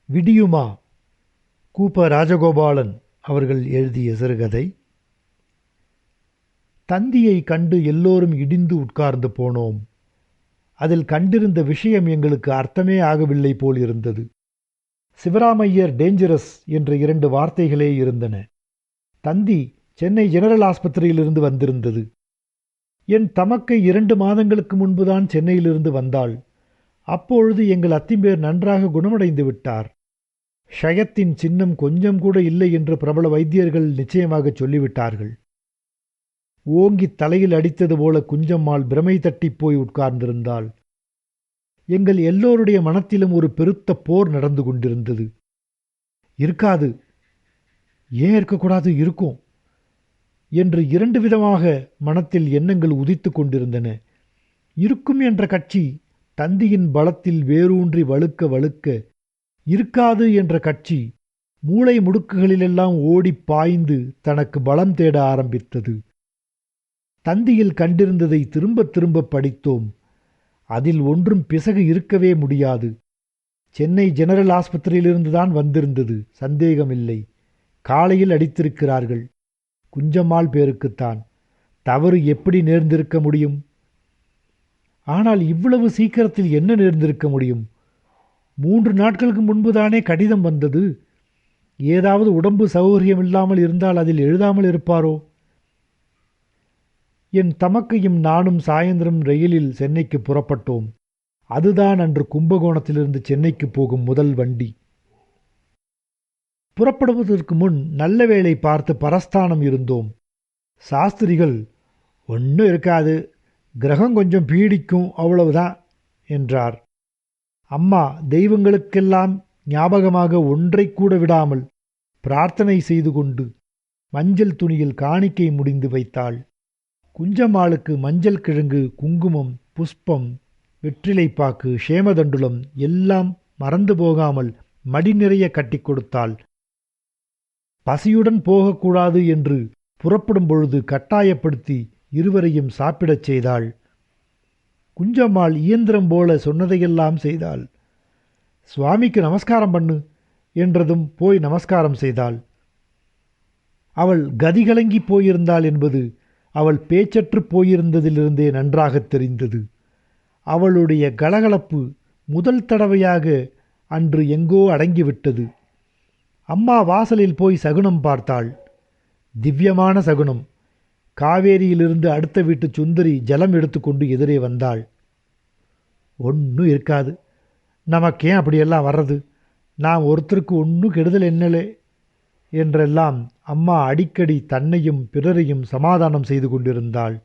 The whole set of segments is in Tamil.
விடியுமா கூப ராஜகோபாலன் அவர்கள் எழுதிய சிறுகதை. தந்தியை கண்டு எல்லோரும் இடிந்து உட்கார்ந்து போனோம். அதில் கண்டிருந்த விஷயம் எங்களுக்கு அர்த்தமே ஆகவில்லை போல் இருந்தது. சிவராமையர் டேஞ்சரஸ் என்ற 2 வார்த்தைகளே இருந்தன. தந்தி சென்னை ஜெனரல் ஆஸ்பத்திரியிலிருந்து வந்திருந்தது. என் தமக்கை 2 மாதங்களுக்கு முன்புதான் சென்னையிலிருந்து வந்தாள். அப்பொழுது எங்கள் அத்திம்பேர் நன்றாக குணமடைந்து விட்டார். ஷயத்தின் சின்னம் கொஞ்சம் கூட இல்லை என்று பிரபல வைத்தியர்கள் நிச்சயமாக சொல்லிவிட்டார்கள். ஓங்கி தலையில் அடித்தது போல குஞ்சம்மாள் பிரமை தட்டிப் போய் உட்கார்ந்திருந்தாள். எங்கள் எல்லோருடைய மனத்திலும் ஒரு பெருத்த போர் நடந்து கொண்டிருந்தது. இருக்காது, ஏன் இருக்கக்கூடாது, இருக்கும் என்று 2 விதமாக மனத்தில் எண்ணங்கள் உதித்து கொண்டிருந்தன. இருக்கும் என்ற கட்சி தந்தியின் பலத்தில் வேரூன்றி வழுக்க வழுக்க, இருக்காது என்ற கட்சி மூளை முடுக்குகளிலெல்லாம் ஓடிப் பாய்ந்து தனக்கு பலம் தேட ஆரம்பித்தது. தந்தியில் கண்டிருந்ததை திரும்ப திரும்ப படித்தோம். அதில் ஒன்றும் பிசகு இருக்கவே முடியாது. சென்னை ஜெனரல் ஆஸ்பத்திரியிலிருந்துதான் வந்திருந்தது, சந்தேகமில்லை. காலையில் அடித்திருக்கிறார்கள். குஞ்சம்மாள் பேருக்குத்தான். தவறு எப்படி நேர்ந்திருக்க முடியும்? ஆனால் இவ்வளவு சீக்கிரத்தில் என்ன நேர்ந்திருக்க முடியும்? 3 நாட்களுக்கு முன்புதானே கடிதம் வந்தது. ஏதாவது உடம்பு சௌகரியமில்லாமல் இருந்தால் அதில் எழுதாமல் இருப்பாரோ? என் தமக்கையும் நானும் சாயந்தரம் ரயிலில் சென்னைக்கு புறப்பட்டோம். அதுதான் அன்று கும்பகோணத்திலிருந்து சென்னைக்கு போகும் முதல் வண்டி. புறப்படுவதற்கு முன் நல்ல வேளை பார்த்து பரஸ்தானம் இருந்தோம். சாஸ்திரிகள், ஒன்றும் இருக்காது, கிரகம் கொஞ்சம் பீடிக்கும், அவ்வளவுதான் என்றார். அம்மா தெய்வங்களுக்கெல்லாம் ஞாபகமாக ஒன்றை கூட விடாமல் பிரார்த்தனை செய்து கொண்டு மஞ்சள் துணியில் காணிக்கை முடிந்து வைத்தாள். குஞ்சம்மாளுக்கு மஞ்சள் கிழங்கு, குங்குமம், புஷ்பம், வெற்றிலைப்பாக்கு, சேமதண்டுலம் எல்லாம் மறந்து போகாமல் மடி நிறைய கட்டி கொடுத்தாள். பசியுடன் போகக்கூடாது என்று புறப்படும் பொழுது கட்டாயப்படுத்தி இருவரையும் சாப்பிடச் செய்தாள். குஞ்சம்மாள் இயந்திரம் போல சொன்னதையெல்லாம் செய்தாள். சுவாமிக்கு நமஸ்காரம் பண்ணு என்றதும் போய் நமஸ்காரம் செய்தாள். அவள் கதிகலங்கி போயிருந்தாள் என்பது அவள் பேச்சற்று போயிருந்ததிலிருந்தே நன்றாகத் தெரிந்தது. அவளுடைய கலகலப்பு முதல் தடவையாக அன்று எங்கோ அடங்கிவிட்டது. அம்மா வாசலில் போய் சகுனம் பார்த்தாள். திவ்யமான சகுனம். காவேரியிலிருந்து அடுத்த வீட்டு சுந்தரி ஜலம் எடுத்துக்கொண்டு எதிரே வந்தாள். ஒன்றும் இருக்காது, நமக்கேன் அப்படியெல்லாம் வர்றது, நாம் ஒருத்தருக்கு ஒன்றும் கெடுதல் என்னலே என்றெல்லாம் அம்மா அடிக்கடி தன்னையும் பிறரையும் சமாதானம் செய்து கொண்டிருந்தாள்.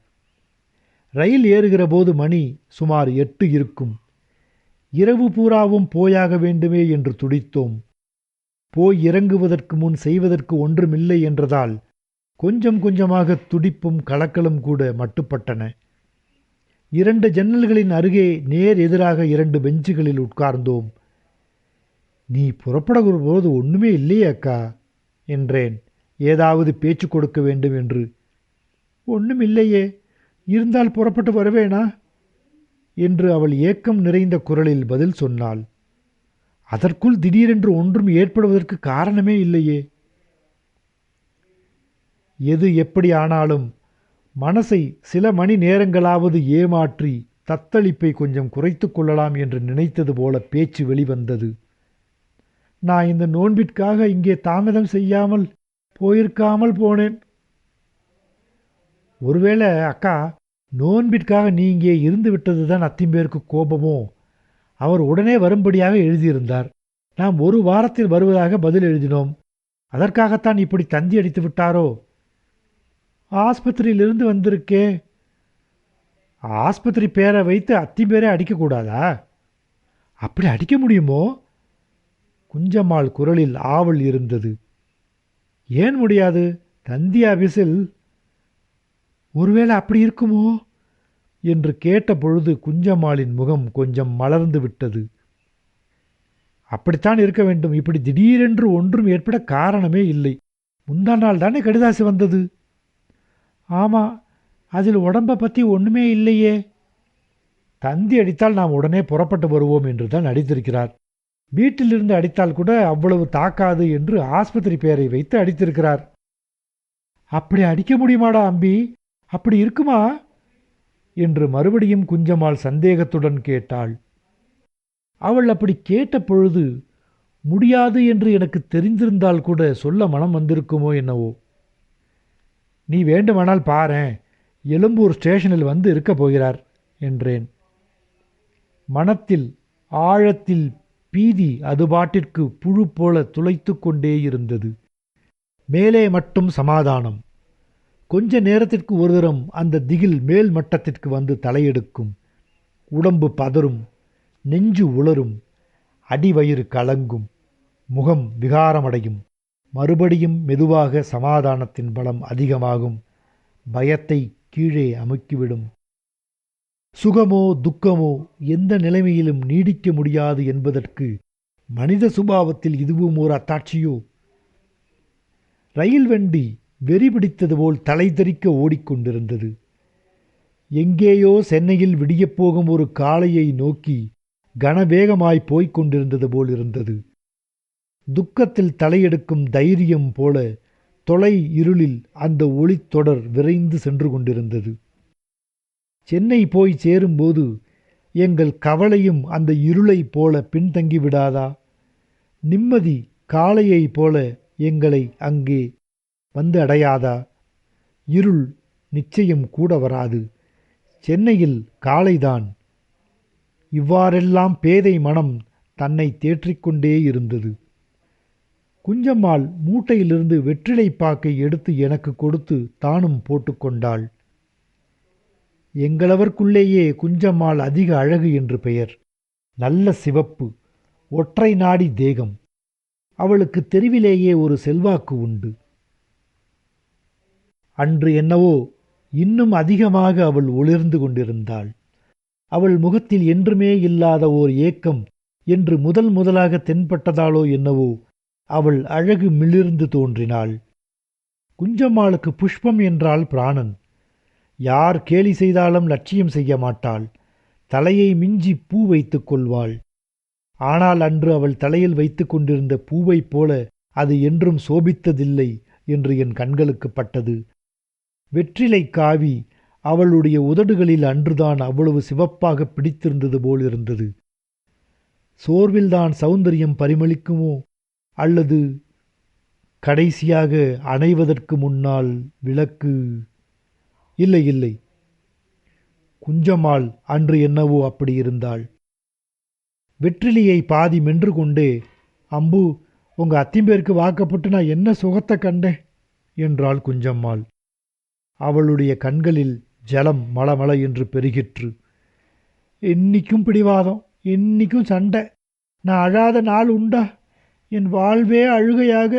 ரயில் ஏறுகிற போது மணி சுமார் 8 இருக்கும். இரவு பூராவும் போயாக வேண்டுமே என்று துடித்தோம். போய் இறங்குவதற்கு முன் செய்வதற்கு ஒன்றுமில்லை என்றதால் கொஞ்சம் கொஞ்சமாக துடிப்பும் கலக்கலும் கூட மட்டுப்பட்டன. 2 ஜன்னல்களின் அருகே நேர் எதிராக 2 பெஞ்சுகளில் உட்கார்ந்தோம். நீ புறப்படுகிற போது ஒன்றுமே இல்லையே அக்கா என்றேன், ஏதாவது பேச்சு கொடுக்க வேண்டும் என்று. ஒன்றும் இல்லையே, இருந்தால் புறப்பட்டு வருவேனா என்று அவள் ஏக்கம் நிறைந்த குரலில் பதில் சொன்னாள். அதற்குள் திடீரென்று ஒன்றும் ஏற்படுவதற்கு காரணமே இல்லையே. எது எப்படி ஆனாலும் மனசை சில மணி நேரங்களாவது ஏமாற்றி தத்தளிப்பை கொஞ்சம் குறைத்து கொள்ளலாம் என்று நினைத்தது போல பேச்சு வெளிவந்தது. நான் இந்த நோன்பிற்காக இங்கே தாமதம் செய்யாமல் போயிருக்காமல் போனேன். ஒருவேளை அக்கா, நோன்பிற்காக நீ இங்கே இருந்து விட்டது தான் அத்திம்பேருக்கு கோபமோ? அவர் உடனே வரும்படியாக எழுதியிருந்தார். நாம் 1 வாரத்தில் வருவதாக பதில் எழுதினோம். அதற்காகத்தான் இப்படி தந்தி அடித்து விட்டாரோ? ஆஸ்பத்திரியிலிருந்து வந்திருக்கே. ஆஸ்பத்திரி பேரை வைத்து அத்திம்பேரே அடிக்கக்கூடாதா? அப்படி அடிக்க முடியுமோ? குஞ்சம்மாள் குரலில் ஆவல் இருந்தது. ஏன் முடியாது? தந்தி ஆபீஸில். ஒருவேளை அப்படி இருக்குமோ என்று கேட்ட பொழுது குஞ்சம்மாளின் முகம் கொஞ்சம் மலர்ந்து விட்டது. அப்படித்தான் இருக்க வேண்டும். இப்படி திடீரென்று ஒன்றும் ஏற்பட காரணமே இல்லை. முந்தா நாள் தானே கடிதாசி வந்தது. ஆமாம், அதில் உடம்பை பற்றி ஒன்றுமே இல்லையே. தந்தி அடித்தால் நாம் உடனே புறப்பட்டு வருவோம் என்று தான் அடித்திருக்கிறார். வீட்டிலிருந்து அடித்தால் கூட அவ்வளவு தாக்காது என்று ஆஸ்பத்திரி பெயரை வைத்து அடித்திருக்கிறார். அப்படி அடிக்க முடியுமாடா அம்பி? அப்படி இருக்குமா என்று மறுபடியும் குஞ்சம்மாள் சந்தேகத்துடன் கேட்டாள். அவள் அப்படி கேட்ட பொழுது முடியாது என்று எனக்கு தெரிந்திருந்தால் கூட சொல்ல மனம் வந்திருக்குமோ என்னவோ. நீ வேண்டுமானால் பாரேன், எழும்பூர் ஸ்டேஷனில் வந்து இருக்கப் போகிறார் என்றேன். மனத்தில் ஆழத்தில் பீதி அது பாட்டிற்கு புழு போல துளைத்து கொண்டே இருந்தது. மேலே மட்டும் சமாதானம். கொஞ்ச நேரத்திற்கு ஒரு தரம் அந்த திகில் மேல் மட்டத்திற்கு வந்து தலையெடுக்கும். உடம்பு பதறும், நெஞ்சு உளரும், அடிவயிறு கலங்கும், முகம் விகாரமடையும். மறுபடியும் மெதுவாக சமாதானத்தின் பலம் அதிகமாகும். பயத்தை கீழே அமுக்கிவிடும். சுகமோ துக்கமோ எந்த நிலைமையிலும் நீடிக்க முடியாது என்பதற்கு மனித சுபாவத்தில் இதுவும் ஒரு அத்தாட்சியோ? ரயில் வண்டி வெறி பிடித்தது போல் தலை தெறிக்க ஓடிக்கொண்டிருந்தது. எங்கேயோ சென்னையில் விடியப்போகும் ஒரு காலையை நோக்கி கனவேகமாய் போய்க் கொண்டிருந்தது போல் இருந்தது. துக்கத்தில் தலையெடுக்கும் தைரியம் போல தொலை இருளில் அந்த ஒளித்தொடர் விரைந்து சென்று கொண்டிருந்தது. சென்னை போய் சேரும்போது எங்கள் கவலையும் அந்த இருளைப் போல பின்தங்கி விடாதா? நிம்மதி காளையைப் போல எங்களை அங்கே வந்து அடையாதா? இருள் நிச்சயம் கூட வராது. சென்னையில் காளைதான். இவ்வாறெல்லாம் பேதை மனம் தன்னை தேற்றிக்கொண்டே இருந்தது. குஞ்சம்மாள் மூட்டையிலிருந்து வெற்றிலைப்பாக்கை எடுத்து எனக்கு கொடுத்து தானும் போட்டுக்கொண்டாள். எங்களவர்க்குள்ளேயே குஞ்சம்மாள் அதிக அழகு என்று பெயர். நல்ல சிவப்பு, ஒற்றை நாடி தேகம். அவளுக்கு தெருவிலேயே ஒரு செல்வாக்கு உண்டு. அன்று என்னவோ இன்னும் அதிகமாக அவள் ஒளிர்ந்து கொண்டிருந்தாள். அவள் முகத்தில் என்றுமே இல்லாத ஓர் ஏக்கம் என்று முதலாக தென்பட்டதாலோ என்னவோ அவள் அழகு மிளிர்ந்து தோன்றினாள். குஞ்சம்மாளுக்கு புஷ்பம் என்றால் பிராணன். யார் கேலி செய்தாலும் லட்சியம் செய்ய மாட்டாள். தலையை மிஞ்சி பூ வைத்துக் கொள்வாள். ஆனால் அன்று அவள் தலையில் வைத்து கொண்டிருந்த பூவைப் போல அது என்றும் சோபித்ததில்லை என்று என் கண்களுக்கு பட்டது. வெற்றிலை காவி அவளுடைய உதடுகளில் அன்றுதான் அவ்வளவு சிவப்பாக பிடித்திருந்தது போல் இருந்தது. சோர்வில்தான் சௌந்தரியம் பரிமளிக்குமோ, அல்லது கடைசியாக அணைவதற்கு முன்னால் விளக்கு? இல்லை இல்லை, குஞ்சம்மாள் அன்று என்னவோ அப்படி இருந்தாள். வெற்றிலையை பாதி மென்று கொண்டே, அம்பு, உங்க அத்திம்பேருக்கு வாக்கப்பட்டு நான் என்ன சுகத்தை கண்டேன் என்றாள் குஞ்சம்மாள். அவளுடைய கண்களில் ஜலம் மளமள என்று பெருகிற்று. என்னைக்கும் பிடிவாதம், என்னைக்கும் சண்டை. நான் அழாத நாள் உண்டா? என் வாழ்வே அழுகையாக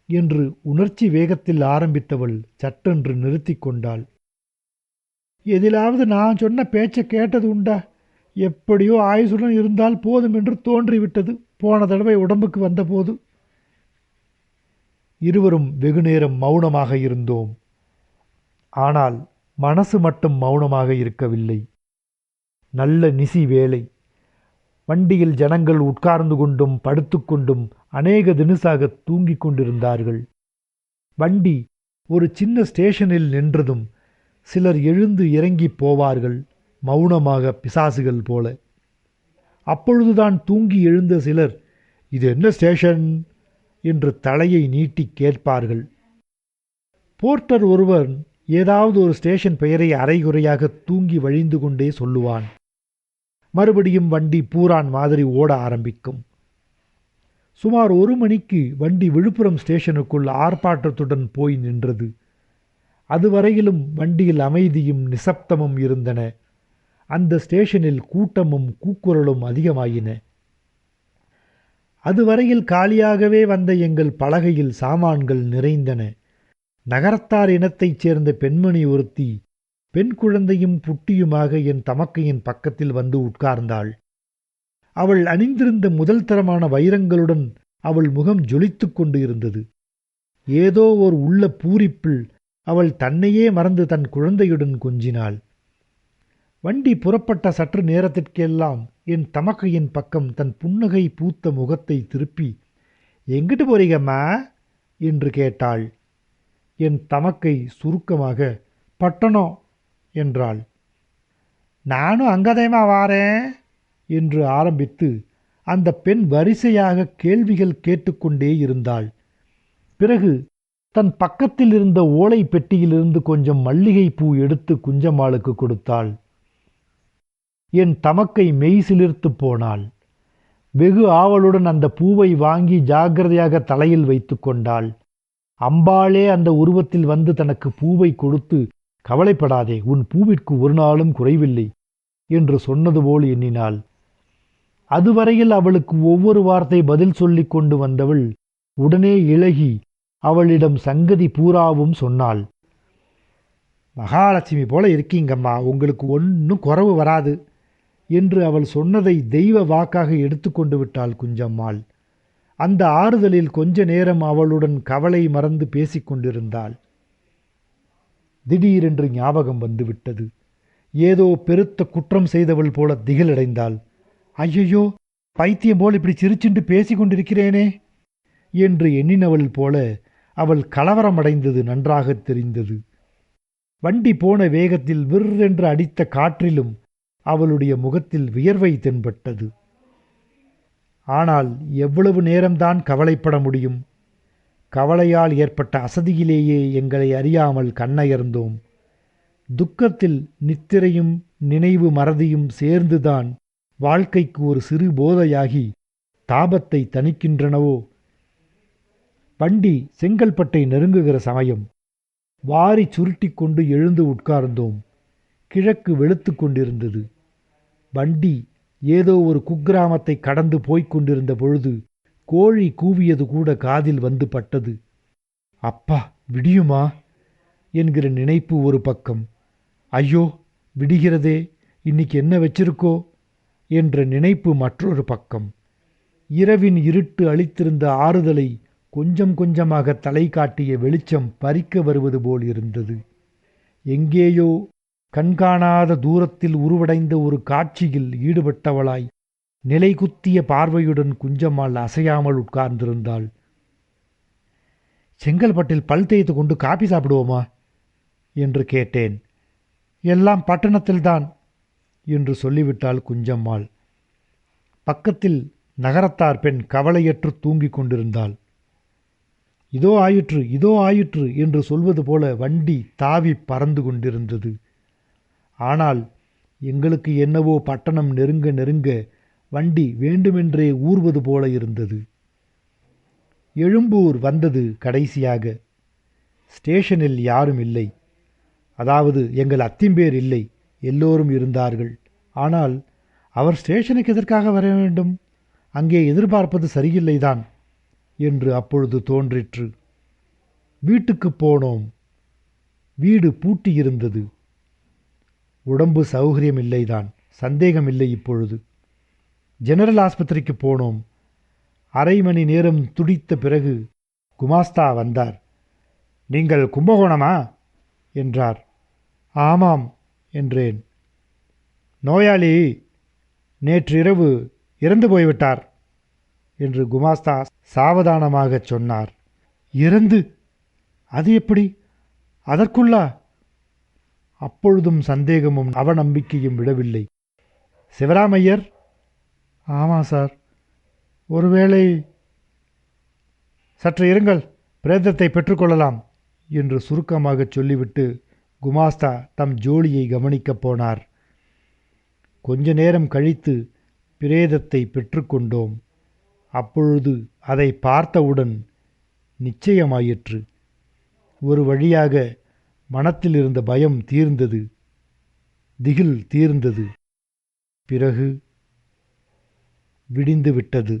என்று உணர்ச்சி வேகத்தில் ஆரம்பித்தவள் சட்டென்று நிறுத்தி கொண்டாள். எதிலாவது நான் சொன்ன பேச்சை கேட்டது உண்டா? எப்படியோ ஆயுசுடன் இருந்தால் போதும் என்று தோன்றிவிட்டது போன தடவை உடம்புக்கு வந்தபோது. இருவரும் வெகுநேரம் மௌனமாக இருந்தோம். ஆனால் மனசு மட்டும் மௌனமாக இருக்கவில்லை. நல்ல நிசி வேளை. வண்டியில் ஜனங்கள் உட்கார்ந்து கொண்டும் படுத்துக்கொண்டும் அநேக தினசாக தூங்கிக் கொண்டிருந்தார்கள். வண்டி ஒரு சின்ன ஸ்டேஷனில் நின்றதும் சிலர் எழுந்து இறங்கி போவார்கள், மௌனமாக பிசாசுகள் போல. அப்பொழுதுதான் தூங்கி எழுந்த சிலர், இது என்ன ஸ்டேஷன் என்று தலையை நீட்டி கேட்பார்கள். போர்ட்டர் ஒருவர் ஏதாவது ஒரு ஸ்டேஷன் பெயரை அரைகுறையாக தூங்கி வழிந்து கொண்டே சொல்லுவான். மறுபடியும் வண்டி பூரான் மாதிரி ஓட ஆரம்பிக்கும். சுமார் 1 மணிக்கு வண்டி விழுப்புரம் ஸ்டேஷனுக்குள் ஆர்ப்பாட்டத்துடன் போய் நின்றது. அதுவரையிலும் வண்டியில் அமைதியும் நிசப்தமும் இருந்தன. அந்த ஸ்டேஷனில் கூட்டமும் கூக்குரலும் அதிகமாயின. அதுவரையில் காலியாகவே வந்த எங்கள் பலகையில் சாமான்கள் நிறைந்தன. நகரத்தார் இனத்தைச் சேர்ந்த பெண்மணி ஒருத்தி பெண் குழந்தையும் புட்டியுமாக என் தமக்கையின் பக்கத்தில் வந்து உட்கார்ந்தாள். அவள் அணிந்திருந்த முதல் தரமான வைரங்களுடன் அவள் முகம் ஜொலித்துக் கொண்டு இருந்தது. ஏதோ ஓர் உள்ள பூரிப்பில் அவள் தன்னையே மறந்து தன் குழந்தையுடன் கொஞ்சினாள். வண்டி புறப்பட்ட சற்று நேரத்திற்கெல்லாம் என் தமக்கையின் பக்கம் தன் புன்னகை பூத்த முகத்தை திருப்பி, எங்கிட்டு போறீங்கம்மா என்று கேட்டாள். என் தமக்கை சுருக்கமாக, பட்டணம் என்றாள். நானும் அங்கதேமா வாரேன் என்று ஆரம்பித்து அந்த பெண் வரிசையாக கேள்விகள் கேட்டுக்கொண்டே இருந்தாள். பிறகு தன் பக்கத்தில் இருந்த ஓலை பெட்டியிலிருந்து கொஞ்சம் மல்லிகை பூ எடுத்து குஞ்சம்மாளுக்கு கொடுத்தாள். என் தமக்கை மெய் சிலிர்த்து போனாள். வெகு ஆவலுடன் அந்த பூவை வாங்கி ஜாக்கிரதையாக தலையில் வைத்து கொண்டாள். அம்பாளே அந்த உருவத்தில் வந்து தனக்கு பூவை கொடுத்து, கவலைப்படாதே, உன் பூவிற்கு ஒரு நாளும் குறைவில்லை என்று சொன்னது போல் எண்ணினாள். அதுவரையில் அவளுக்கு ஒவ்வொரு வார்த்தை பதில் சொல்லிக் கொண்டு வந்தவள் உடனே இளகி அவளிடம் சங்கதி பூராவும் சொன்னாள். மகாலட்சுமி போல இருக்கீங்கம்மா, உங்களுக்கு ஒன்றும் குறவு வராது என்று அவள் சொன்னதை தெய்வ வாக்காக எடுத்துக்கொண்டு விட்டாள் குஞ்சம்மாள். அந்த ஆறுதலில் கொஞ்ச நேரம் அவளுடன் கவலை மறந்து பேசிக்கொண்டிருந்தாள். திடீரென்று ஞாபகம் வந்துவிட்டது. ஏதோ பெருத்த குற்றம் செய்தவள் போல திகிலடைந்தாள். ஐயையோ, பைத்தியம் போல் இப்படி சிரிச்சுண்டு பேசி கொண்டிருக்கிறேனே என்று எண்ணினவள் போல அவள் கலவரமடைந்தது நன்றாக தெரிந்தது. வண்டி போன வேகத்தில் விற்றென்று அடித்த காற்றிலும் அவளுடைய முகத்தில் வியர்வை தென்பட்டது. ஆனால் எவ்வளவு நேரம்தான் கவலைப்பட முடியும்? கவலையால் ஏற்பட்ட அசதியிலேயே எங்களை அறியாமல் கண்ணயர்ந்தோம். துக்கத்தில் நித்திரையும் நினைவு மறதியும் சேர்ந்துதான் வாழ்க்கைக்கு ஒரு சிறு போதையாகி தாபத்தை தணிக்கின்றனவோ. வண்டி செங்கல்பட்டை நெருங்குகிற சமயம் வாரி சுருட்டி கொண்டு எழுந்து உட்கார்ந்தோம். கிழக்கு வெளுத்து கொண்டிருந்தது. வண்டி ஏதோ ஒரு குக்கிராமத்தை கடந்து போய்க் கொண்டிருந்த பொழுது கோழி கூவியது கூட காதில் வந்து பட்டது. அப்பா, விடியுமா என்கிற நினைப்பு ஒரு பக்கம். ஐயோ, விடுகிறதே, இன்னைக்கு என்ன வச்சிருக்கோ என்ற நினைப்பு மற்றொரு பக்கம். இரவின் இருட்டு அளித்திருந்த ஆறுதலை கொஞ்சம் கொஞ்சமாக தலை காட்டிய வெளிச்சம் பறிக்க வருவது போல் இருந்தது. எங்கேயோ கண்காணாத தூரத்தில் உருவடைந்த ஒரு காட்சியில் ஈடுபட்டவளாய் நிலைகுத்திய பார்வையுடன் குஞ்சம்மாள் அசையாமல் உட்கார்ந்திருந்தாள். செங்கல்பட்டில் பல் தேய்த்து கொண்டு காபி சாப்பிடுவோமா என்று கேட்டேன். எல்லாம் பட்டணத்தில்தான் என்று சொல்லிவிட்டாள் குஞ்சம்மாள். பக்கத்தில் நகரத்தார் பெண் கவலையற்று தூங்கிக் கொண்டிருந்தாள். இதோ ஆயிற்று, இதோ ஆயிற்று என்று சொல்வது போல வண்டி தாவி பறந்து கொண்டிருந்தது. ஆனால் எங்களுக்கு என்னவோ பட்டணம் நெருங்க நெருங்க வண்டி வேண்டுமென்றே ஊர்வது போல இருந்தது. எழும்பூர் வந்தது கடைசியாக. ஸ்டேஷனில் யாரும் இல்லை. அதாவது எங்கள் அத்திம்பேர் இல்லை, எல்லோரும் இருந்தார்கள். ஆனால் அவர் ஸ்டேஷனுக்கு எதற்காக வர வேண்டும்? அங்கே எதிர்பார்ப்பது சரியில்லைதான் என்று அப்பொழுது தோன்றிற்று. வீட்டுக்கு போனோம். வீடு பூட்டியிருந்தது. உடம்பு சௌகரியம் இல்லைதான், சந்தேகமில்லை. இப்பொழுது ஜெனரல் ஆஸ்பத்திரிக்கு போனோம். அரை மணி நேரம் துடித்த பிறகு குமாஸ்தா வந்தார். நீங்கள் கும்பகோணமா என்றார். ஆமாம் என்றேன். நோயாளி நேற்றிரவு இறந்து போய்விட்டார் என்று குமாஸ்தா சாவதானமாகச் சொன்னார். இறந்து? அது எப்படி? அதற்குள்ளா? அப்பொழுதும் சந்தேகமும் அவநம்பிக்கையும் விடவில்லை. சிவராமையர்? ஆமாம் சார். ஒருவேளை. சற்று இருங்கள், பிரேதத்தை பெற்றுக்கொள்ளலாம் என்று சுருக்கமாகச் சொல்லிவிட்டு குமாஸ்தா தம் ஜோலியை கவனிக்கப் போனார். கொஞ்ச நேரம் கழித்து பிரேதத்தை பெற்றுக்கொண்டோம். அப்பொழுது அதை பார்த்தவுடன் நிச்சயமாயிற்று. ஒரு வழியாக மனத்தில் இருந்த பயம் தீர்ந்தது, திகில் தீர்ந்தது. பிறகு விடிந்து விட்டது.